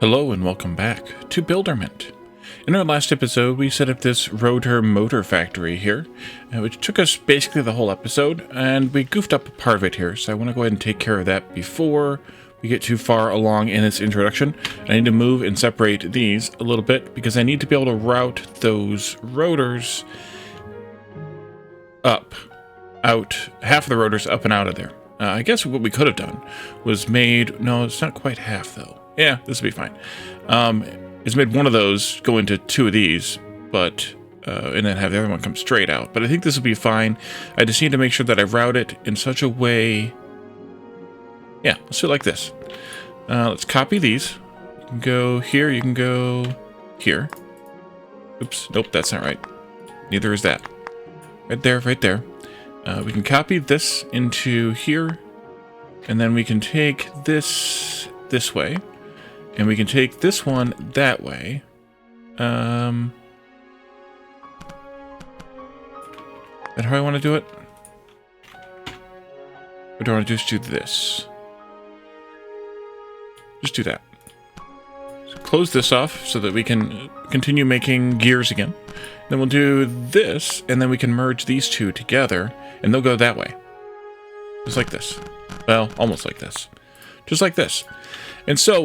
Hello and welcome back to Builderment. In our last episode, we set up this rotor motor factory here, which took us basically the whole episode, and we goofed up a part of it here, so I want to go ahead and take care of that before we get too far along in this introduction. I need to move and separate these a little bit, because I need to be able to route those rotors out, half of the rotors up and out of there. I guess what we could have done was made, no, it's not quite half though. Yeah, this will be fine. It's made one of those go into two of these, but and then have the other one come straight out. But I think this will be fine. I just need to make sure that I route it in such a way. Yeah, let's do it like this. Let's copy these. You can go here, you can go here. Oops, nope, that's not right. Neither is that. Right there, right there. We can copy this into here, and then we can take this way. And we can take this one that way. Is that how I want to do it? Or do I want to just do this? Just do that. So close this off so that we can continue making gears again. Then we'll do this, and then we can merge these two together, and they'll go that way. Just like this. Well, almost like this. Just like this. And so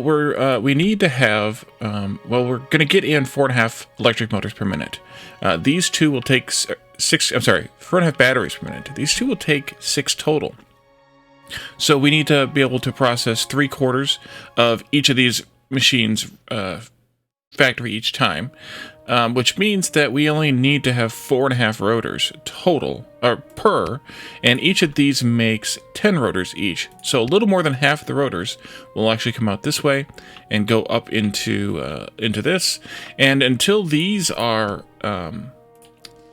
we need to have, well, we're going to get in 4.5 electric motors per minute. These two will take 4.5 batteries per minute. These two will take 6 total. So we need to be able to process 3/4 of each of these machines factory each time, which means that we only need to have 4.5 rotors total, or per, and each of these makes 10 rotors each. So a little more than half the rotors will actually come out this way and go up into this. And until these are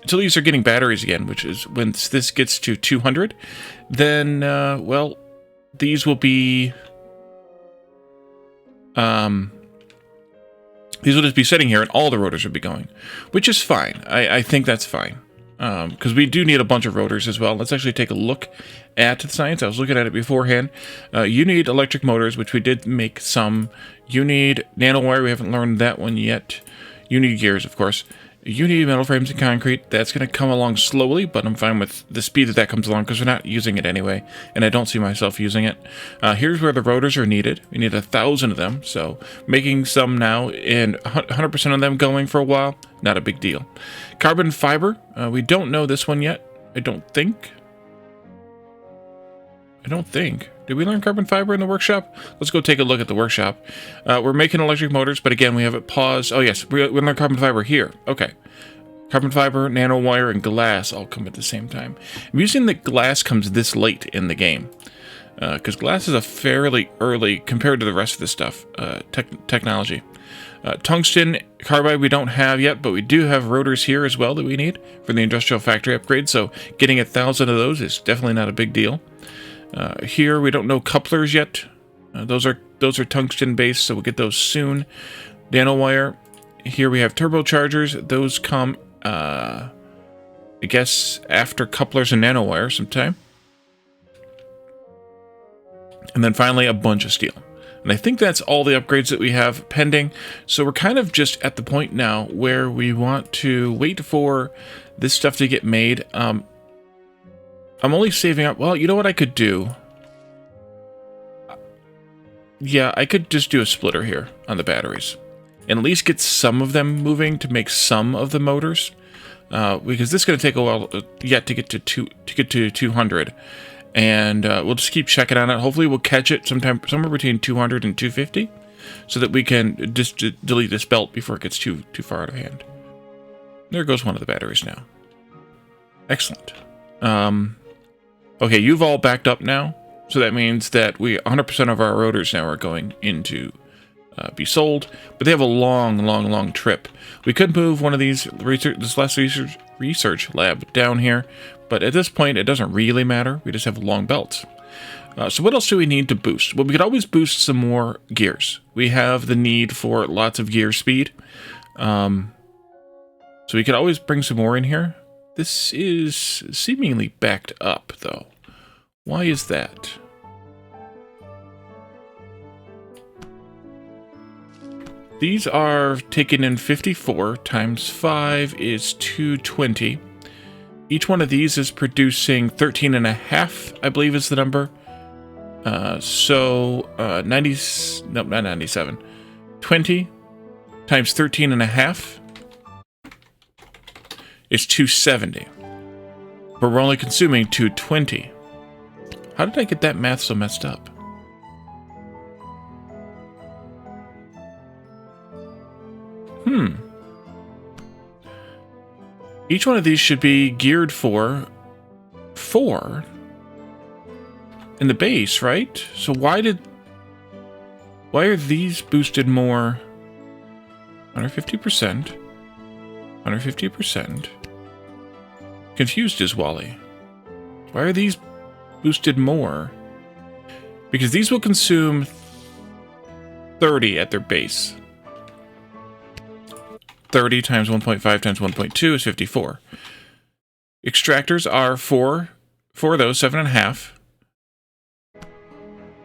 getting batteries again, which is when this gets to 200, then well, these will be these will just be sitting here and all the rotors will be going, which is fine. I think that's fine. Because we do need a bunch of rotors as well. Let's actually take a look at the science. I was looking at it beforehand. You need electric motors, which we did make some. You need nano wire. We haven't learned that one yet. You need gears, of course. You need metal frames and concrete. That's going to come along slowly, but I'm fine with the speed that comes along because we're not using it anyway, and I don't see myself using it. Here's where the rotors are needed. We need 1,000 of them, so making some now and 100% of them going for a while, not a big deal. Carbon fiber, we don't know this one yet. I don't think. Did we learn carbon fiber in the workshop? Let's go take a look at the workshop. We're making electric motors, but again, we have it paused. Oh yes, we learned carbon fiber here. Okay. Carbon fiber, nano wire, and glass all come at the same time. I'm using that glass comes this late in the game. Because glass is a fairly early, compared to the rest of the stuff, technology. Tungsten carbide we don't have yet, but we do have rotors here as well that we need for the industrial factory upgrade, so getting 1,000 of those is definitely not a big deal. Here we don't know couplers yet. Those are tungsten based, so we'll get those soon. Nano wire. Here we have turbochargers. Those come, I guess, after couplers and nano wire sometime. And then finally a bunch of steel. And I think that's all the upgrades that we have pending. So we're kind of just at the point now where we want to wait for this stuff to get made. I'm only saving up. Well, you know what I could do? Yeah, I could just do a splitter here on the batteries. And at least get some of them moving to make some of the motors. Because this is going to take a while yet to get to 200. And we'll just keep checking on it. Hopefully we'll catch it somewhere between 200 and 250. So that we can just delete this belt before it gets too far out of hand. There goes one of the batteries now. Excellent. Okay, you've all backed up now, so that means that 100% of our rotors now are going into be sold, but they have a long trip. We could move one of these this last research lab down here, but at this point it doesn't really matter. We just have long belts. So what else do we need to boost? Well, we could always boost some more gears. We have the need for lots of gear speed, so we could always bring some more in here. This is seemingly backed up, though. Why is that? These are taken in 54 times 5 is 220. Each one of these is producing 13 and a half, I believe is the number. 97. 20 times 13 and a half is 270. But we're only consuming 220. How did I get that math so messed up? Each one of these should be geared for 4 in the base, right? So why are these boosted more? 150%. 150%. Confused is Wally. Why are these boosted more? Because these will consume 30 at their base. 30 times 1.5 times 1.2 is 54. Extractors are 4 of those, 7.5.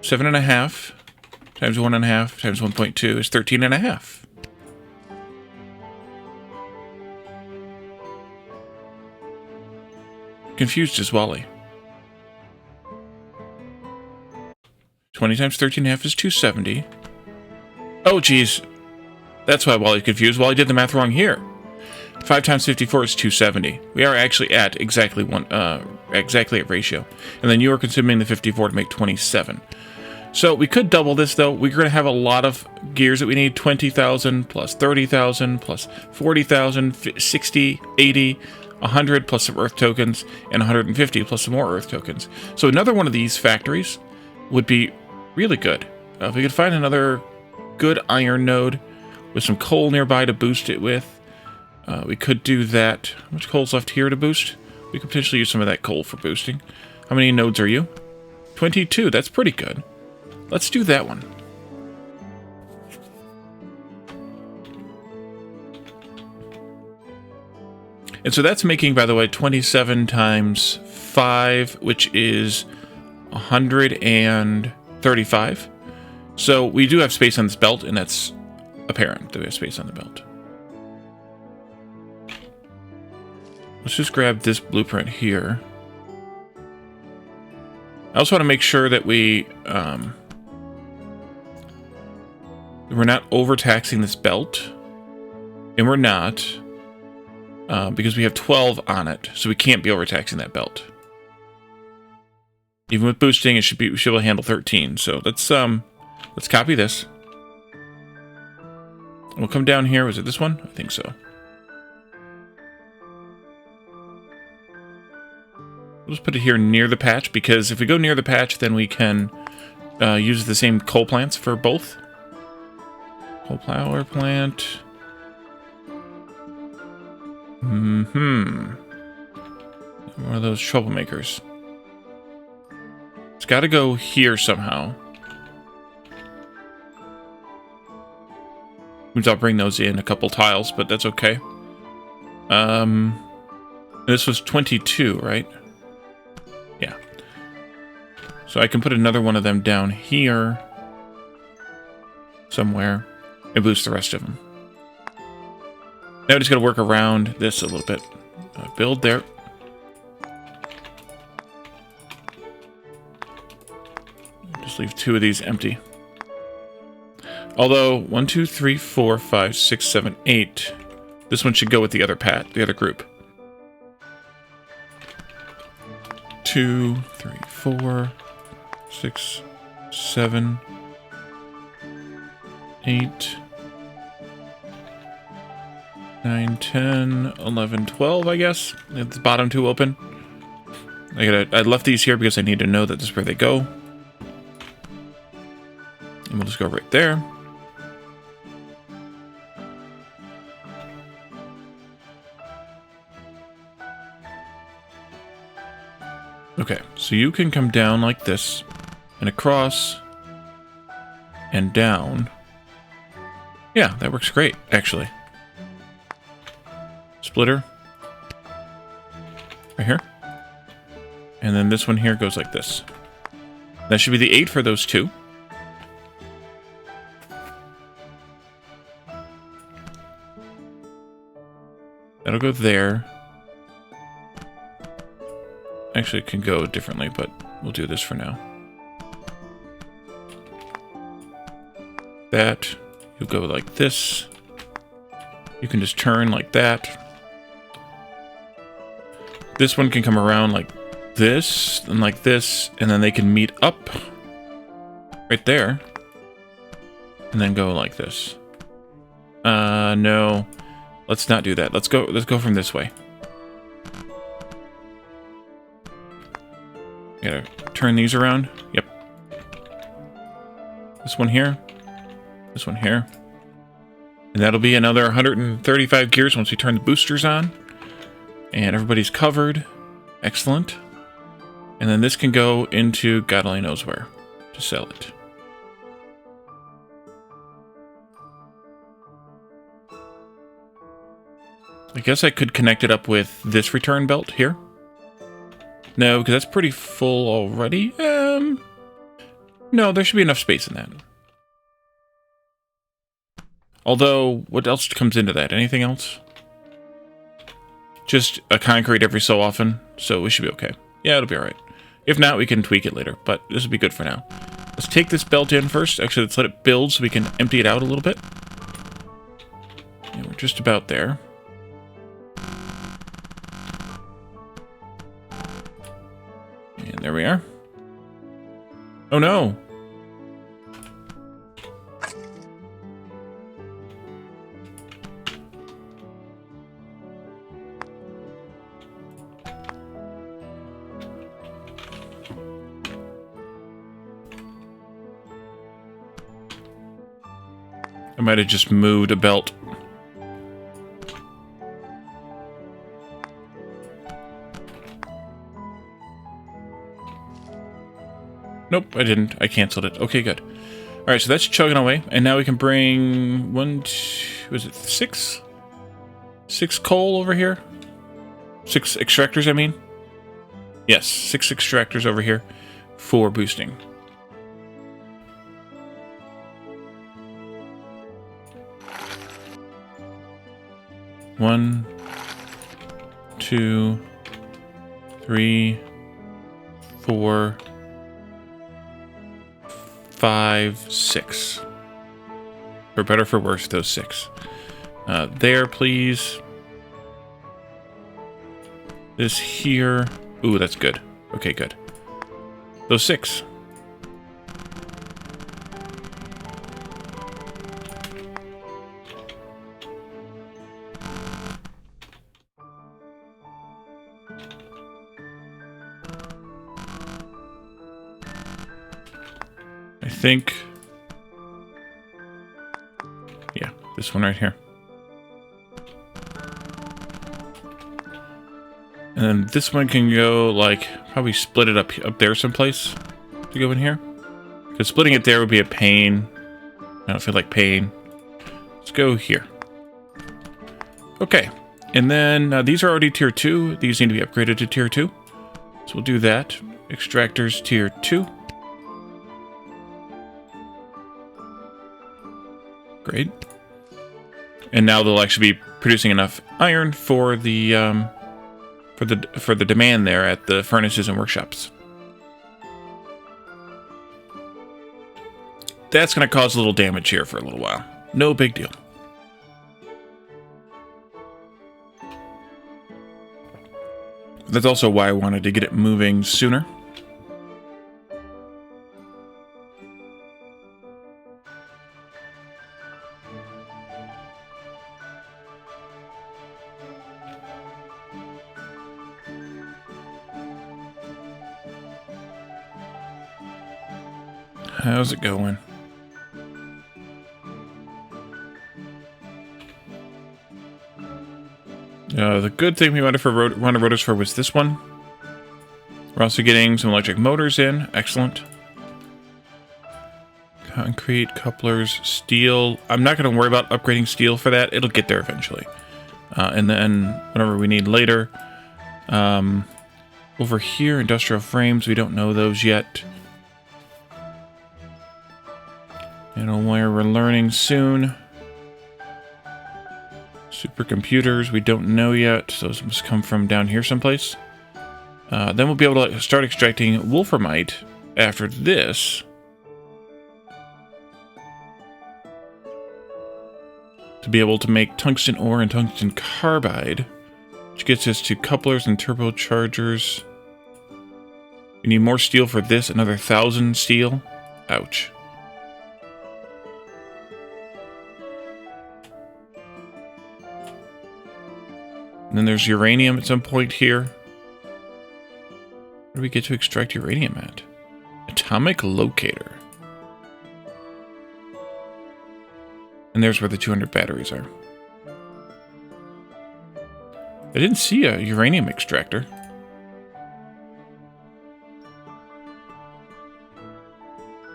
7.5 times 1.5 times 1.2 is 13.5. Confused is Wally. 20 times 13.5 is 270. Oh, geez. That's why Wally's confused. Wally did the math wrong here. 5 times 54 is 270. We are actually at exactly at ratio. And then you are consuming the 54 to make 27. So we could double this, though. We're going to have a lot of gears that we need. 20,000 plus 30,000 plus 40,000, 60, 80, 100 plus some Earth tokens, and 150 plus some more Earth tokens. So another one of these factories would be really good. If we could find another good iron node with some coal nearby to boost it with, we could do that. How much coal's left here to boost? We could potentially use some of that coal for boosting. How many nodes are you? 22. That's pretty good. Let's do that one. And so that's making, by the way, 27 times 5, which is 135. So we do have space on this belt, and that's apparent that we have space on the belt. Let's just grab this blueprint here. I also want to make sure that we're not overtaxing this belt. And we're not, because we have 12 on it, so we can't be overtaxing that belt. Even with boosting, we should be able to handle 13. So let's copy this. We'll come down here. Was it this one? I think so. We'll just put it here near the patch, because if we go near the patch, then we can use the same coal plants for both. Coal power plant. One of those troublemakers. It's got to go here somehow. Means I'll bring those in a couple tiles, but that's okay. This was 22, right? Yeah. So I can put another one of them down here somewhere and boost the rest of them. Now we just got to work around this a little bit. Build there. Just leave 2 of these empty. Although 1, 2, 3, 4, 5, 6, 7, 8. This one should go with the other the other group. 2, 3, 4, 6, 7, 8, 9, 10, 11, 12, I guess. The bottom 2 open. I left these here because I need to know that this is where they go. And we'll just go right there. Okay, so you can come down like this, and across, and down. Yeah, that works great, actually. Splitter. Right here. And then this one here goes like this. That should be the 8 for those 2. That'll go there. Actually, it can go differently, but we'll do this for now. That. You'll go like this. You can just turn like that. This one can come around like this, and like this, and then they can meet up right there. And then go like this. No. Let's not do that. Let's go from this way. Gotta turn these around. Yep. This one here. This one here. And that'll be another 135 gears once we turn the boosters on. And everybody's covered. Excellent. And then this can go into God only knows where to sell it. I guess I could connect it up with this return belt here. No, because that's pretty full already. No, there should be enough space in that. Although, what else comes into that? Anything else? Just a concrete every so often, so we should be okay. Yeah, it'll be alright. If not, we can tweak it later, but this will be good for now. Let's take this belt in first. Actually, let's let it build so we can empty it out a little bit. Yeah, we're just about there. And there we are. Oh no! I might have just moved a belt. Nope, I didn't. I canceled it. Okay, good. Alright, so that's chugging away. And now we can bring was it 6? 6 coal over here? 6 extractors, I mean? Yes, 6 extractors over here for boosting. One, 2, 3, 4, 5, 6. For better or for worse, those 6. There, please. This here. Ooh, that's good. Okay, good. Those 6. I think, yeah, this one right here. And then this one can go, like, probably split it up there someplace to go in here. Because splitting it there would be a pain. I don't feel like pain. Let's go here. Okay. And then these are already tier 2. These need to be upgraded to tier 2. So we'll do that. Extractors tier 2. Great. And now they'll actually be producing enough iron for the demand there at the furnaces and workshops. That's going to cause a little damage here for a little while. No big deal. That's also why I wanted to get it moving sooner. How's it going? The good thing we wanted for run of rotors for was this one. We're also getting some electric motors in. Excellent. Concrete, couplers, steel. I'm not going to worry about upgrading steel for that. It'll get there eventually. And then whatever we need later. Over here, industrial frames. We don't know those yet. Nano Wire we're learning soon. Supercomputers, we don't know yet. Those must come from down here someplace. Then we'll be able to start extracting wolframite after this. To be able to make tungsten ore and tungsten carbide, which gets us to couplers and turbochargers. We need more steel for this, another 1,000 steel. Ouch. And then there's uranium at some point here. Where do we get to extract uranium at? Atomic locator. And there's where the 200 batteries are. I didn't see a uranium extractor.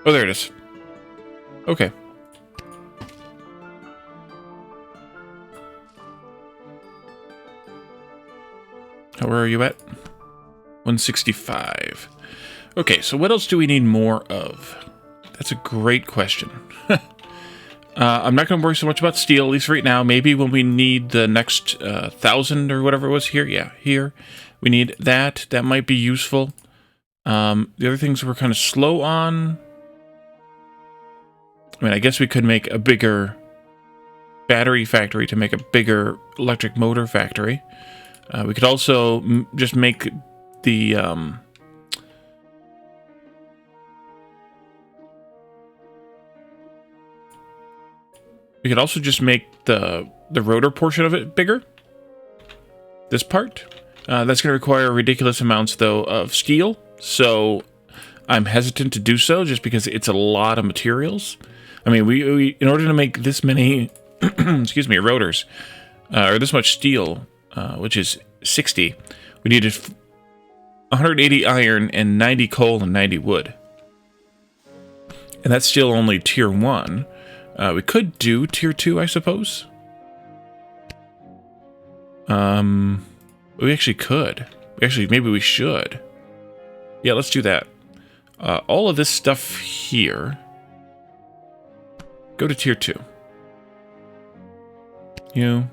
Oh, there it is. Okay. Where are you at? 165. Okay, so what else do we need more of? That's a great question. I'm not going to worry so much about steel, at least right now. Maybe when we need the next 1,000 or whatever it was here. Yeah, here. We need that. That might be useful. The other things we're kind of slow on. I mean, I guess we could make a bigger battery factory to make a bigger electric motor factory. We could also just make the... we could also just make the rotor portion of it bigger. This part. That's going to require ridiculous amounts, though, of steel. So I'm hesitant to do so just because it's a lot of materials. I mean, we in order to make this many, excuse me, rotors, or this much steel, which is 60, we needed 180 iron and 90 coal and 90 wood. And that's still only tier 1. We could do tier 2, I suppose. We actually could. Maybe we should. Yeah, let's do that. All of this stuff here. Go to tier 2. You.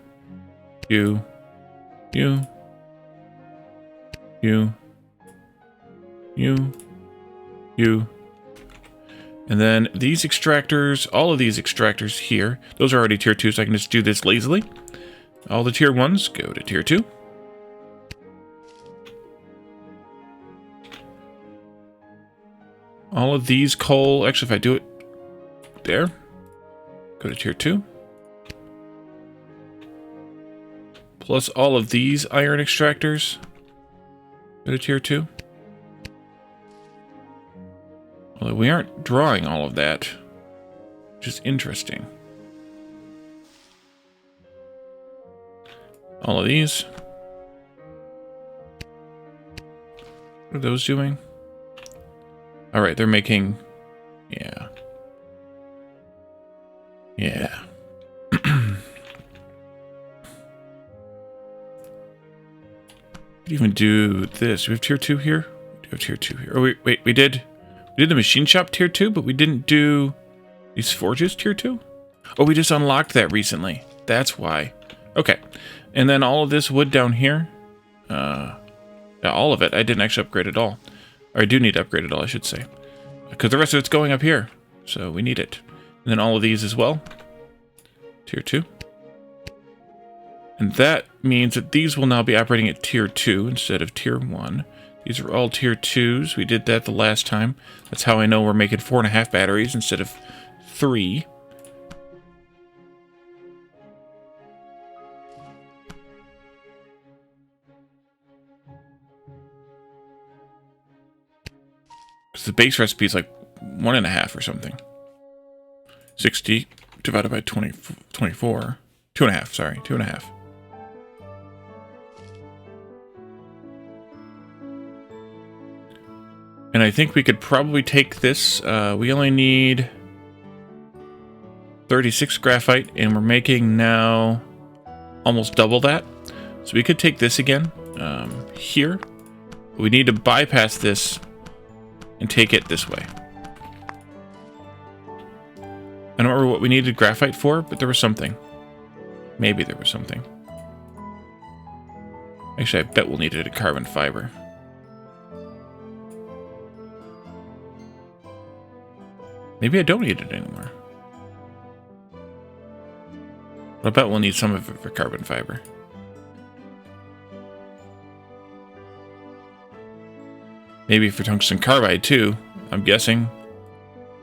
And then these extractors, all of these extractors here, those are already tier 2, so I can just do this lazily. All the tier 1s go to tier 2. All of these coal, actually if I do it there, go to tier 2. Plus all of these iron extractors, go to tier 2. Although we aren't drawing all of that, which is interesting. All of these. What are those doing? Alright, they're making... Yeah. Yeah. Even do this. Do we have tier 2 here? We do have tier 2 here. Oh, wait, we did the machine shop tier 2, but we didn't do these forges tier 2? Oh, we just unlocked that recently. That's why. Okay. And then all of this wood down here. Yeah, all of it. I didn't actually upgrade it all. Or I do need to upgrade it all, I should say. Because the rest of it's going up here. So we need it. And then all of these as well. Tier 2. And that means that these will now be operating at tier 2 instead of tier 1. These are all tier 2s. We did that the last time. That's how I know we're making 4.5 batteries instead of 3. Because the base recipe is like 1.5 or something. 60 divided by 24. 2.5, sorry, 2.5. And I think we could probably take this. We only need 36 graphite, and we're making now almost double that. So we could take this again here. We need to bypass this and take it this way. I don't remember what we needed graphite for, but there was something. Maybe there was something. Actually, I bet we'll need it a carbon fiber. Maybe I don't need it anymore. But I bet we'll need some of it for carbon fiber. Maybe for tungsten carbide too, I'm guessing.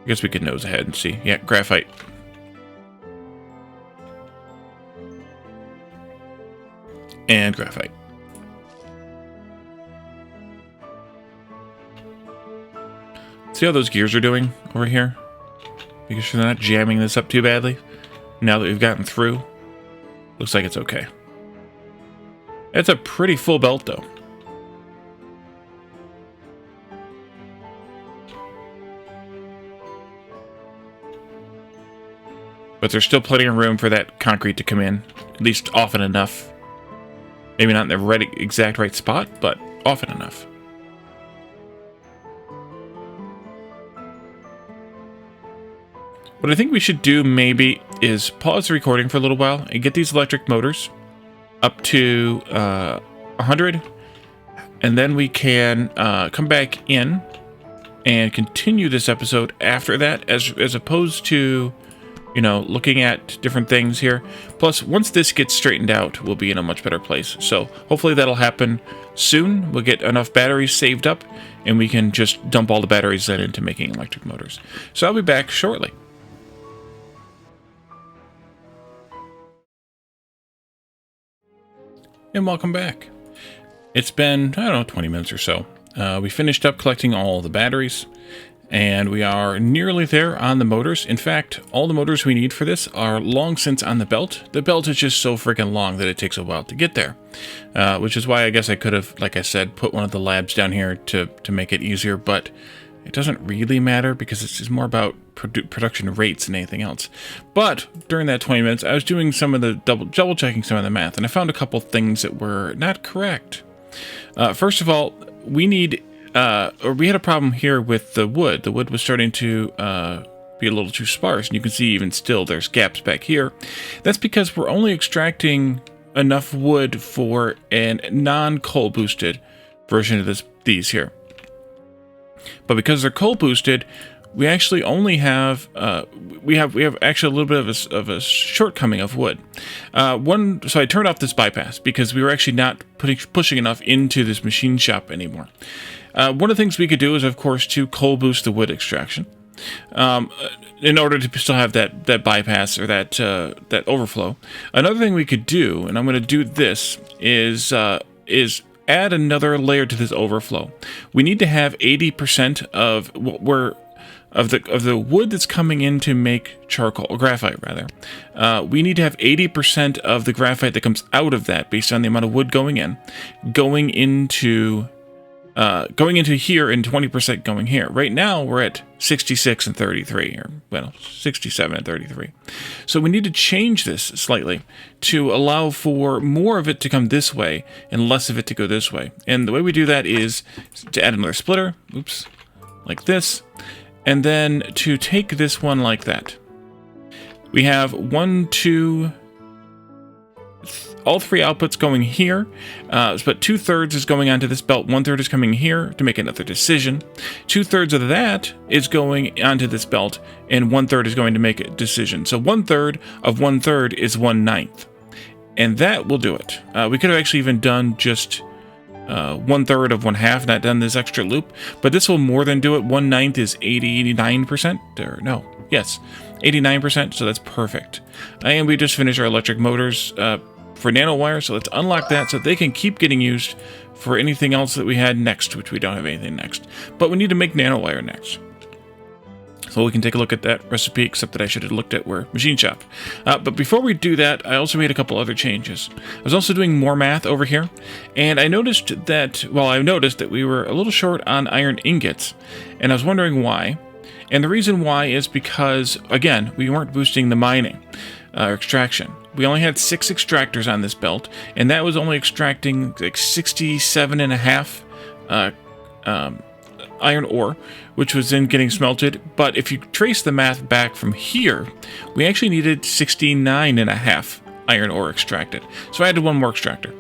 I guess we could nose ahead and see. Yeah, graphite. And graphite. See how those gears are doing over here? Making sure they're not jamming this up too badly. Now that we've gotten through, looks like it's okay. It's a pretty full belt though. But there's still plenty of room for that concrete to come in, at least often enough. Maybe not in the exact right spot, but often enough. What I think we should do maybe is pause the recording for a little while and get these electric motors up to 100. And then we can come back in and continue this episode after that, as opposed to, you know, looking at different things here. Plus, once this gets straightened out, we'll be in a much better place. So hopefully that'll happen soon. We'll get enough batteries saved up, and we can just dump all the batteries then into making electric motors. So I'll be back shortly. And welcome back. It's been, I don't know, 20 minutes or so. We finished up collecting all the batteries, and we are nearly there on the motors. In fact, all the motors we need for this are long since on the belt. The belt is just so freaking long that it takes a while to get there, which is why I guess I could have, like I said, put one of the labs down here to make it easier, but it doesn't really matter because it's just more about production rates than anything else. But during that 20 minutes, I was doing some of the double checking some of the math, and I found a couple things that were not correct. First of all, we had a problem here with the wood. The wood was starting to be a little too sparse, and you can see even still there's gaps back here. That's because we're only extracting enough wood for a non-coal boosted version of these here. But because they're coal boosted, we actually only have we have actually a little bit of a shortcoming of wood. So I turned off this bypass because we were actually not pushing enough into this machine shop anymore. One of the things we could do is, of course, to coal boost the wood extraction in order to still have that bypass or that overflow. Another thing we could do, and I'm going to do this, is add another layer to this overflow. We need to have 80% of the wood that's coming in to make charcoal, or graphite rather. We need to have 80% of the graphite that comes out of that, based on the amount of wood going into here and 20% going here. Right now we're at 66 and 33, or well, 67 and 33. So we need to change this slightly to allow for more of it to come this way and less of it to go this way. And the way we do that is to add another splitter, oops, like this, and then to take this one like that. We have all three outputs going here, but 2/3 is going onto this belt, 1/3 is coming here to make another decision. 2/3 of that is going onto this belt, and 1/3 is going to make a decision. So 1/3 of 1/3 is 1/9, and that will do it. We could have actually even done just 1/3 of 1/2, not done this extra loop, but this will more than do it. 1/9 is 89%, or no, yes, 89%, so that's perfect. And we just finished our electric motors for Nano Wire, so let's unlock that so they can keep getting used for anything else that we had next, which we don't have anything next. But we need to make Nano Wire next. So we can take a look at that recipe, except that I should have looked at where machine shop. But before we do that, I also made a couple other changes. I was also doing more math over here, and I noticed that, we were a little short on iron ingots, and I was wondering why. And the reason why is because, again, we weren't boosting the mining extraction. We only had 6 extractors on this belt, and that was only extracting like 67.5 iron ore, which was then getting smelted. But if you trace the math back from here, we actually needed 69.5 iron ore extracted. So I added one more extractor.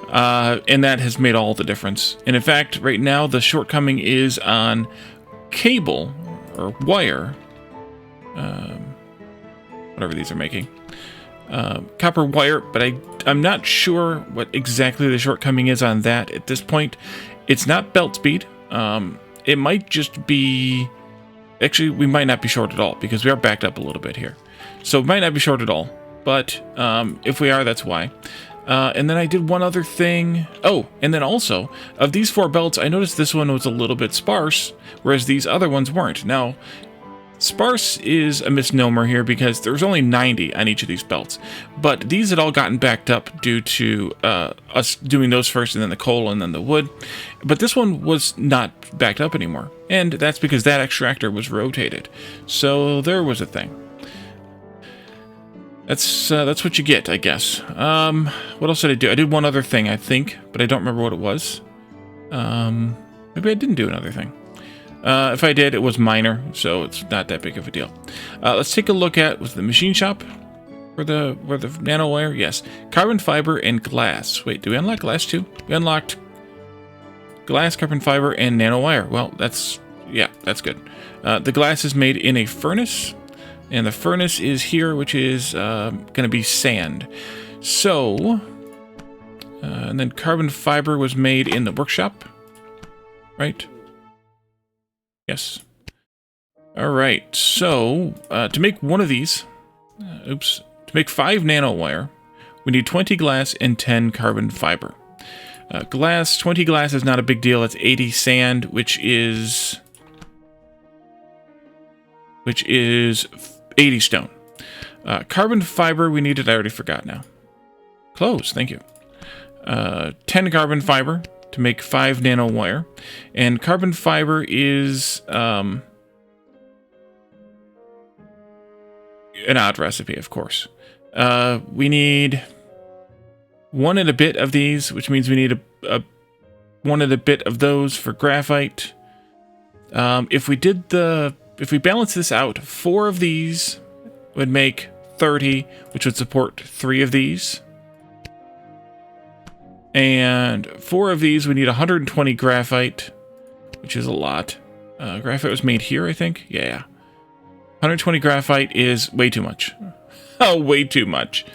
And that has made all the difference. And in fact, right now, the shortcoming is on cable or wire. Whatever these are making. Copper wire, but I'm not sure what exactly the shortcoming is on that at this point. It's not belt speed. It might just be... Actually, we might not be short at all, because we are backed up a little bit here. So it might not be short at all, but if we are, that's why. And then I did one other thing. Oh, and then also, of these 4 belts, I noticed this one was a little bit sparse, whereas these other ones weren't. Now, sparse is a misnomer here because there's only 90 on each of these belts. But these had all gotten backed up due to us doing those first and then the coal and then the wood. But this one was not backed up anymore. And that's because that extractor was rotated. So there was a thing. That's what you get, I guess. What else did I do? I did one other thing, I think, but I don't remember what it was. Maybe I didn't do another thing. If I did, it was minor, so it's not that big of a deal. Let's take a look at the machine shop where the nano wire. Yes, carbon fiber and glass. Wait, do we unlock glass too? We unlocked glass, carbon fiber, and nano wire. Well, that's good. The glass is made in a furnace, and the furnace is here, which is going to be sand. So, and then carbon fiber was made in the workshop, right? Yes. All right. So to make one of these, to make 5 nano wire, we need 20 glass and 10 carbon fiber. 20 glass is not a big deal. It's 80 sand, which is 80 stone. Carbon fiber we needed. I already forgot now. Close. Thank you. 10 carbon fiber to make 5 nano wire, and carbon fiber is an odd recipe, of course. We need 1 and a bit of these, which means we need a 1 and a bit of those for graphite. If we balance this out, 4 of these would make 30, which would support 3 of these. And 4 of these, we need 120 graphite, which is a lot. Graphite was made here, I think. Yeah. 120 graphite is way too much. Oh, way too much.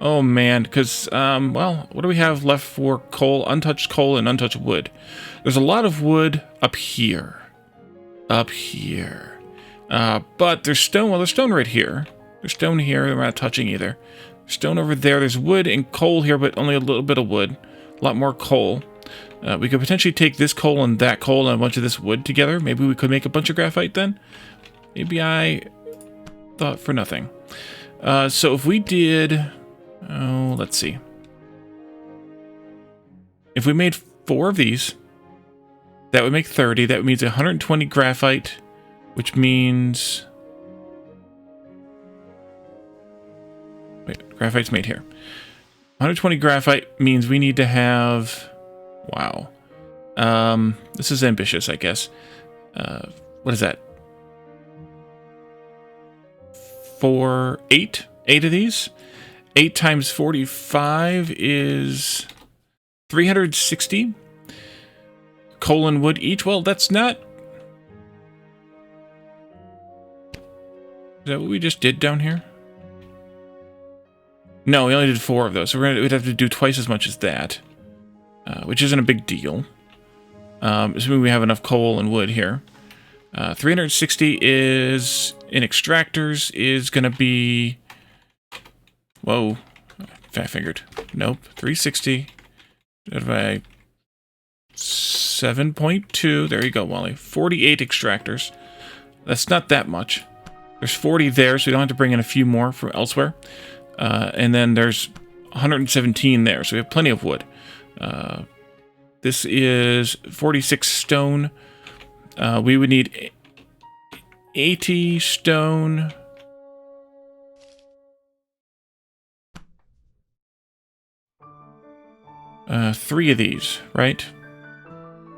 Oh, man. Because, well, what do we have left for coal? Untouched coal and untouched wood. There's a lot of wood up here. Up here. But there's stone. Well, there's stone right here. There's stone here. We're not touching either. Stone over there. There's wood and coal here, but only a little bit of wood. A lot more coal. We could potentially take this coal and that coal and a bunch of this wood together. Maybe we could make a bunch of graphite then. Maybe I thought for nothing. So if we did... Oh, let's see. If we made 4 of these, that would make 30. That means 120 graphite, which means... Wait, graphite's made here. 120 graphite means we need to have... Wow. This is ambitious, I guess. What is that? 8 of these? 8 times 45 is 360. Coal and wood each. Well, that's not... Is that what we just did down here? No, we only did 4 of those, so we'd have to do twice as much as that, which isn't a big deal. Assuming we have enough coal and wood here. 360 is, in extractors, is going to be... Whoa. Fat fingered. Nope. 360 divided by 7.2. There you go, Wally. 48 extractors. That's not that much. There's 40 there, so we don't have to bring in a few more from elsewhere. And then there's 117 there, so we have plenty of wood. This is 46 stone. We would need 80 stone. Three of these, right?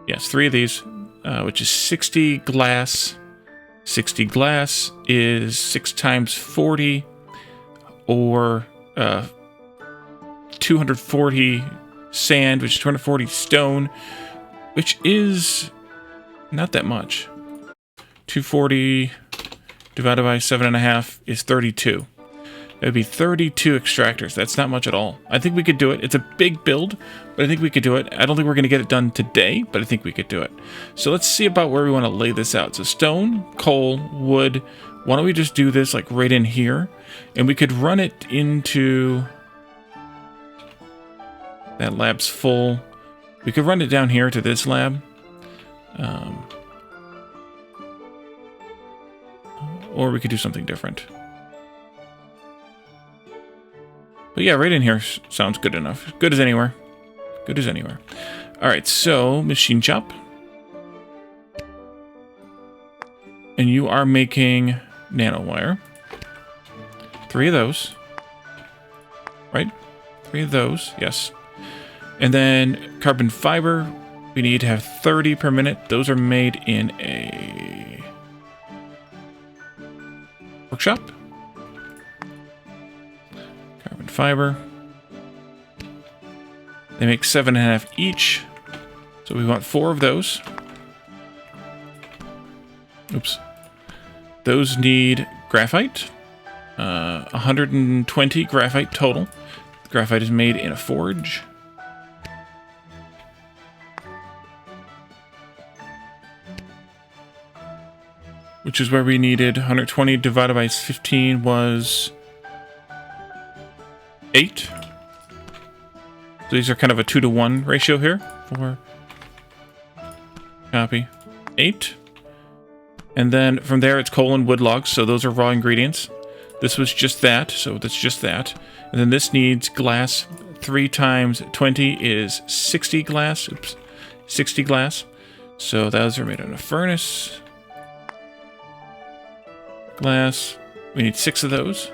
Yes, 3 of these, which is 60 glass. 60 glass is 6 times 40, or 240 sand, which is 240 stone, which is not that much. 240 divided by 7.5 is 32. It would be 32 extractors. That's not much at all. I think we could do it. It's a big build, but I think we could do it. I don't think we're going to get it done today, but I think we could do it. So let's see about where we want to lay this out. So stone, coal, wood. Why don't we just do this like right in here? And we could run it into... That lab's full. We could run it down here to this lab. Or we could do something different. But yeah, right in here sounds good enough. Good as anywhere. Good as anywhere. Alright, so machine shop. And you are making nano wire. 3 of those. Right? 3 of those, yes. And then carbon fiber, we need to have 30 per minute. Those are made in a workshop. Carbon fiber. They make 7.5 each. So we want 4 of those. Oops. Those need graphite. 120 graphite total. Graphite is made in a forge. Which is where we needed 120 divided by 15 was 8. So these are kind of a 2-to-1 ratio here. 4. Copy. 8. And then from there it's coal and wood logs, so those are raw ingredients. This was just that, so that's just that. And then this needs glass. 3 times 20 is 60 glass. Oops. 60 glass. So those are made in a furnace. Glass. We need 6 of those.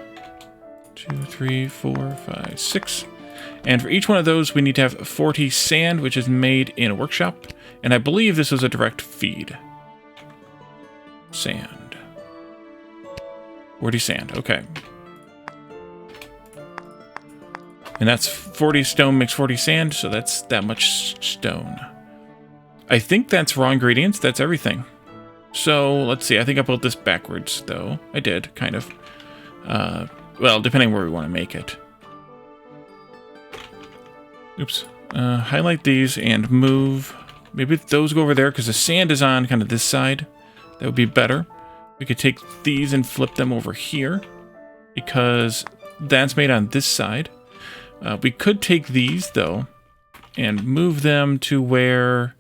2, 3, 4, 5, 6. And for each one of those, we need to have 40 sand, which is made in a workshop. And I believe this was a direct feed. Sand. 40 sand, okay. And that's 40 stone makes 40 sand, so that's that much stone. I think that's raw ingredients, that's everything. So, let's see, I think I built this backwards, though. I did, kind of. Well, depending where we want to make it. Oops. Highlight these and move. Maybe those go over there, because the sand is on kind of this side. That would be better. We could take these and flip them over here, because that's made on this side. We could take these, though, and move them to where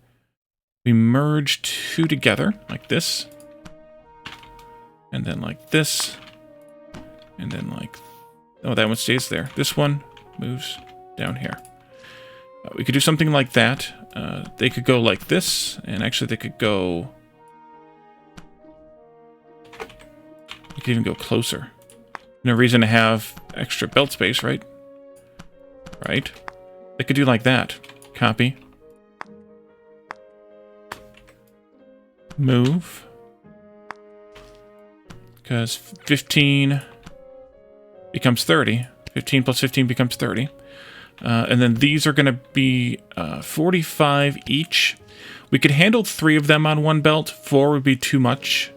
we merge 2 together, like this. And then like this. And then like... Oh, that one stays there. This one moves down here. We could do something like that. They could go like this, and actually they could go... We could even go closer. No reason to have extra belt space, right? Right? They could do like that. Copy. Move. Because 15 becomes 30. 15 plus 15 becomes 30. And then these are going to be 45 each. We could handle 3 of them on one belt. 4 would be too much.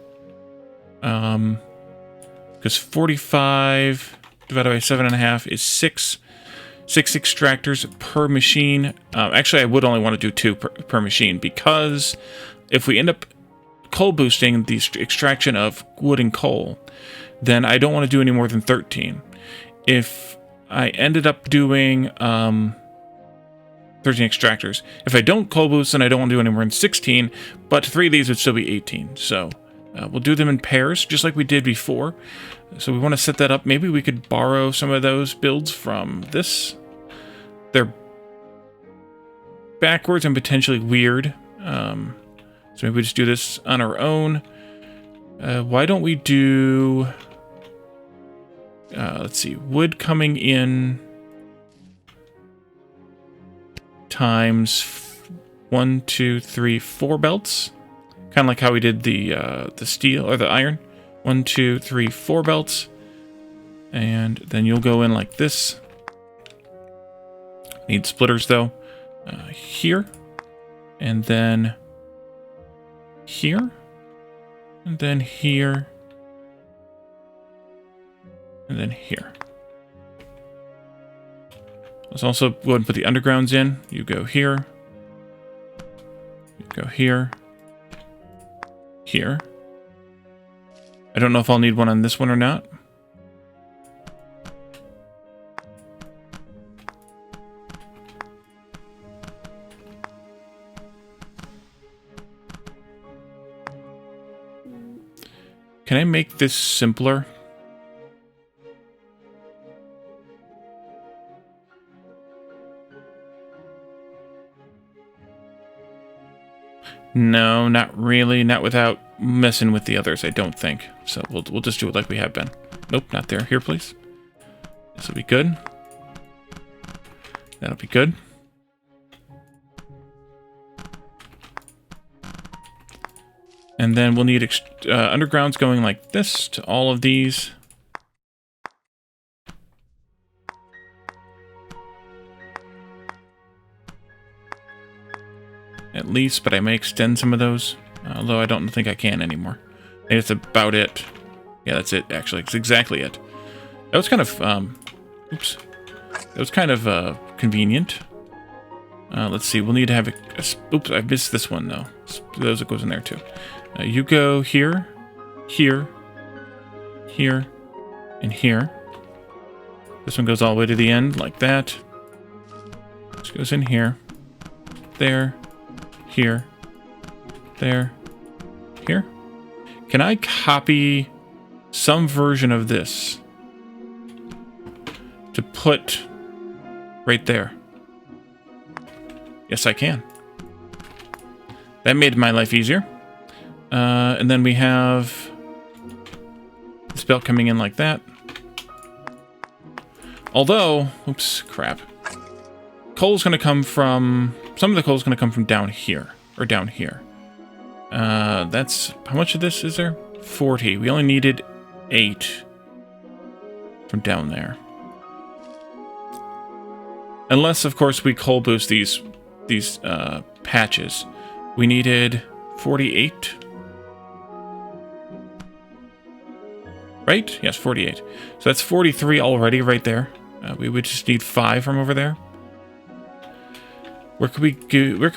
Because 45 divided by 7.5 is 6. 6 extractors per machine. Actually, I would only want to do 2 per machine, because if we end up coal boosting the extraction of wood and coal, then I don't want to do any more than 13. If I ended up doing 13 extractors, if I don't coal boost, then I don't want to do any more than 16, but 3 of these would still be 18. So we'll do them in pairs, just like we did before. So we want to set that up. Maybe we could borrow some of those builds from this. They're backwards and potentially weird. So maybe we just do this on our own. Why don't we do... let's see. Wood coming in times 1, 2, 3, 4 belts. Kind of like how we did the steel or the iron. 1, 2, 3, 4 belts. And then you'll go in like this. Need splitters, though. Here. And then here. And then here. And then here. Let's also go ahead and put the undergrounds in. You go here. You go here. Here. I don't know if I'll need one on this one or not. Can I make this simpler? No, not really. Not without messing with the others, I don't think. So we'll just do it like we have been. Nope, not there. Here, please. This will be good. That'll be good. And then we'll need undergrounds going like this to all of these. At least, but I may extend some of those. Although I don't think I can anymore. I think that's about it. Yeah, that's it, actually. It's exactly it. That was kind of, oops. That was kind of, convenient. Let's see, we'll need to have oops, I missed this one, though. Those that goes in there, too. You go here, here, here, and here. This one goes all the way to the end, like that. This goes in here. There. Here. There. Here. Can I copy some version of this to put right there? Yes, I can. That made my life easier. And then we have this belt coming in like that. Although, oops, crap. Coal's going to come from... Some of the coal's going to come from down here. Or down here. That's... How much of this is there? 40. We only needed 8 from down there. Unless, of course, we coal boost these patches. We needed 48. Right? Yes, 48. So that's 43 already right there. We would just need 5 from over there. Where could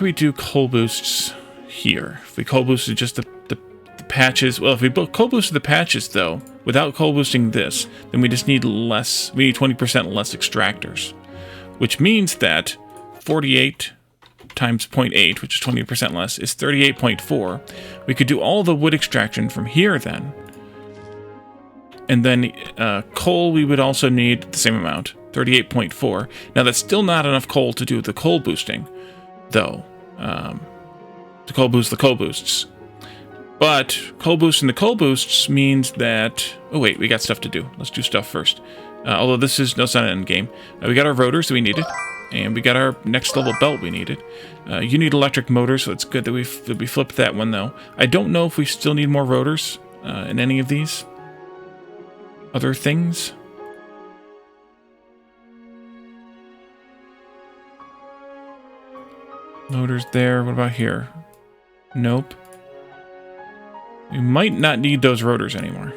we do coal boosts here? If we coal boosted just the patches, well, if we coal boosted the patches though, without coal boosting this, then we just need less. We need 20% less extractors, which means that 48 times 0.8, which is 20% less, is 38.4. We could do all the wood extraction from here then. And then coal, we would also need the same amount, 38.4. Now, that's still not enough coal to do the coal boosting, though, to coal boost the coal boosts. But coal boosting the coal boosts means that... Oh, wait, we got stuff to do. Let's do stuff first. Although this is... No, it's not an end game. We got our rotors that we needed, and we got our next level belt we needed. You need electric motors, so it's good that we flipped that one, though. I don't know if we still need more rotors in any of these other things. Motors there. What about here? Nope. We might not need those rotors anymore.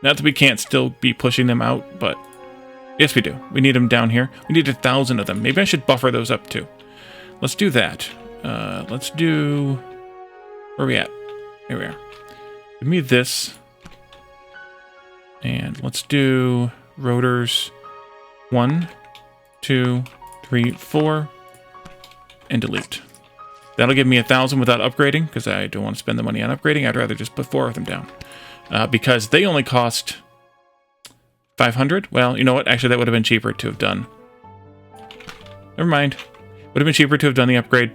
Not that we can't still be pushing them out, but yes, we do. We need them down here. We need 1,000 of them. Maybe I should buffer those up too. Let's do that. Let's do... Where are we at? Here we are. Give me this. And let's do rotors 1, 2, 3, 4, and delete. That'll give me 1,000 without upgrading, because I don't want to spend the money on upgrading. I'd rather just put 4 of them down. Because they only cost 500. Well, you know what? Actually, that would have been cheaper to have done. Never mind. Would have been cheaper to have done the upgrade.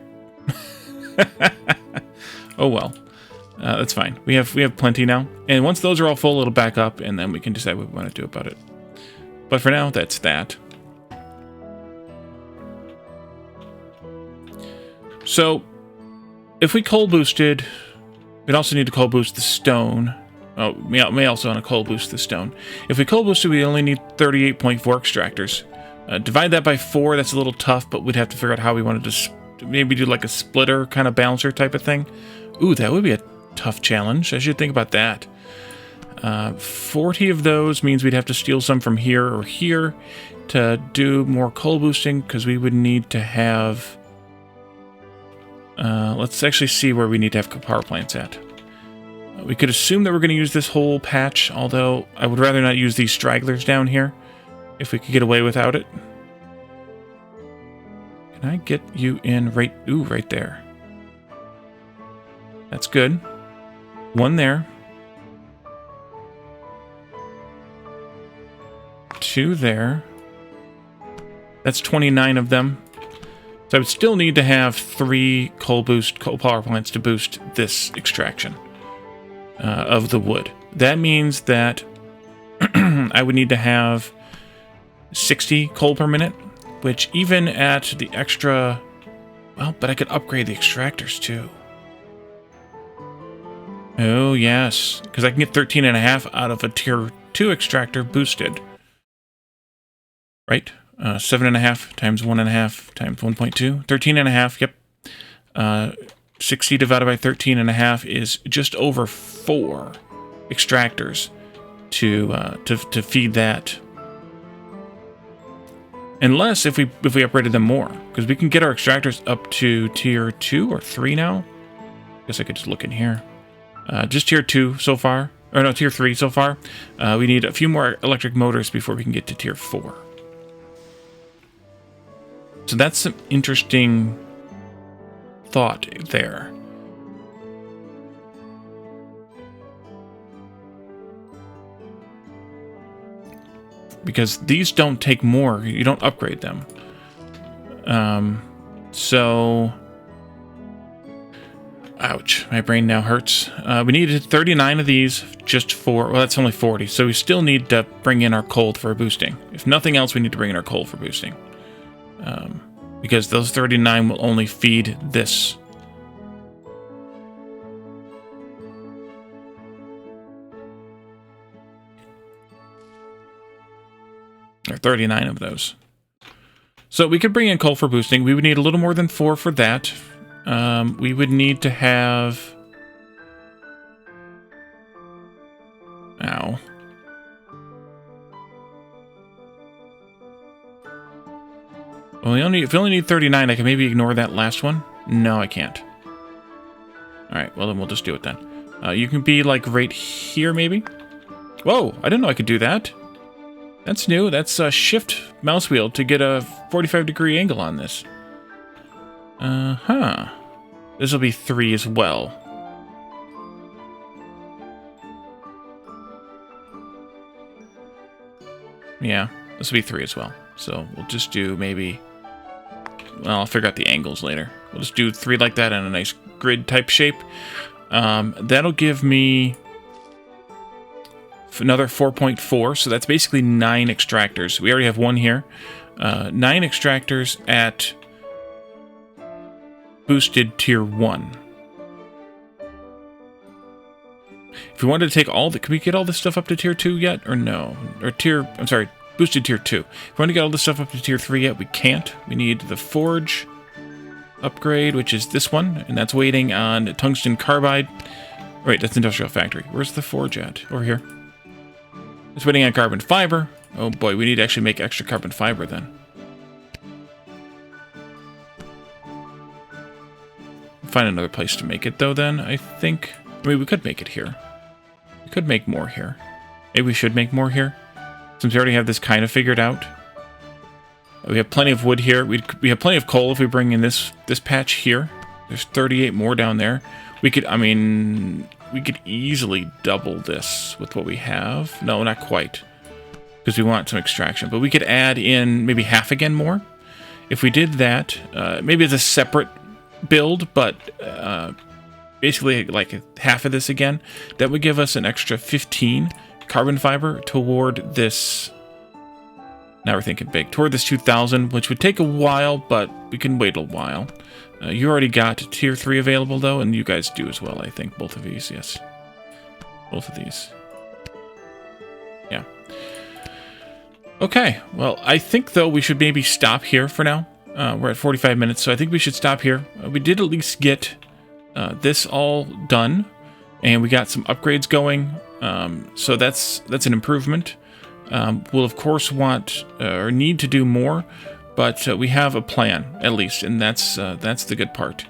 Oh well. That's fine. We have plenty now. And once those are all full, it'll back up, and then we can decide what we want to do about it. But for now, that's that. So, if we coal boosted, we'd also need to coal boost the stone. Oh, may also want to coal boost the stone. If we coal boosted, we only need 38.4 extractors. Divide that by 4. That's a little tough, but we'd have to figure out how we wanted to maybe do like a splitter kind of balancer type of thing. Ooh, that would be a tough challenge. I should think about that. 40 of those means we'd have to steal some from here or here to do more coal boosting, because we would need to have... let's actually see where we need to have power plants at. We could assume that we're going to use this whole patch, although I would rather not use these stragglers down here, if we could get away without it. Can I get you in right... Ooh, right there. That's good. 1 there. 2 there. That's 29 of them. So I would still need to have 3 coal power plants to boost this extraction of the wood. That means that I would need to have 60 coal per minute, which even at the extra... Well, but I could upgrade the extractors too. Oh, yes, because I can get 13.5 out of a tier 2 extractor boosted. Right? 7.5 times 1.5 times 1.2. 13.5, yep. 60 divided by 13.5 is just over 4 extractors to feed that. Unless if we upgraded them more, because we can get our extractors up to tier 2 or 3 now. Guess I could just look in here. Just tier 2 so far, or no, tier 3 so far. We need a few more electric motors before we can get to tier 4. So that's some interesting thought there. Because these don't take more. You don't upgrade them. So... Ouch. My brain now hurts. We needed 39 of these just for... Well, that's only 40. So we still need to bring in our coal for boosting. If nothing else, we need to bring in our coal for boosting. Because those 39 will only feed this. Or 39 of those. So we could bring in coal for boosting. We would need a little more than 4 for that. We would need to have... Ow. Well, if we only need 39, I can maybe ignore that last one. No, I can't. Alright, well then we'll just do it then. You can be like right here, maybe? Whoa, I didn't know I could do that. That's new. That's a shift mouse wheel to get a 45-degree angle on this. Huh. This will be 3 as well. Yeah, this will be 3 as well. So we'll just do maybe... Well, I'll figure out the angles later. We'll just do 3 like that in a nice grid-type shape. That'll give me another 4.4, so that's basically 9 extractors. We already have 1 here. 9 extractors at boosted tier 1. If we wanted to take all the... Can we get all this stuff up to tier 2 yet? Or no? Or tier... I'm sorry, boosted tier 2. If we want to get all this stuff up to tier 3 yet, we can't. We need the forge upgrade, which is this one, and that's waiting on tungsten carbide. Wait, that's industrial factory. Where's the forge at? Over here. It's waiting on carbon fiber. Oh boy, we need to actually make extra carbon fiber then. Find another place to make it though then, I think. I mean, we could make it here. We could make more here. Maybe we should make more here, since we already have this kind of figured out. We have plenty of wood here. We have plenty of coal if we bring in this patch here. There's 38 more down there. We could, I mean, we could easily double this with what we have. No, not quite, because we want some extraction. But we could add in maybe half again more. If we did that, maybe it's a separate build, but basically like half of this again, that would give us an extra 15 carbon fiber toward this. Now we're thinking big. Toward this 2,000, which would take a while, but we can wait a while. You already got tier 3 available, though, and you guys do as well, I think. Both of these, yes. Both of these. Yeah. Okay, well, I think, though, we should maybe stop here for now. We're at 45 minutes, so I think we should stop here. We did at least get this all done, and we got some upgrades going, so that's an improvement. We'll, of course, want or need to do more, but we have a plan, at least, and that's the good part.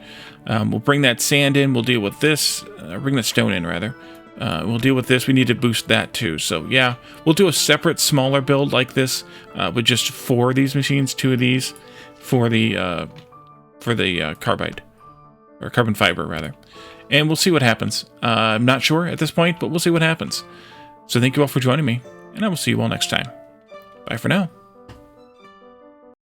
We'll bring that sand in. We'll deal with this. Bring that stone in, rather. We'll deal with this. We need to boost that too. So yeah, we'll do a separate, smaller build like this with just 4 of these machines, 2 of these for the carbide or carbon fiber rather, and we'll see what happens. I'm not sure at this point, but we'll see what happens. So thank you all for joining me, and I will see you all next time. Bye for now.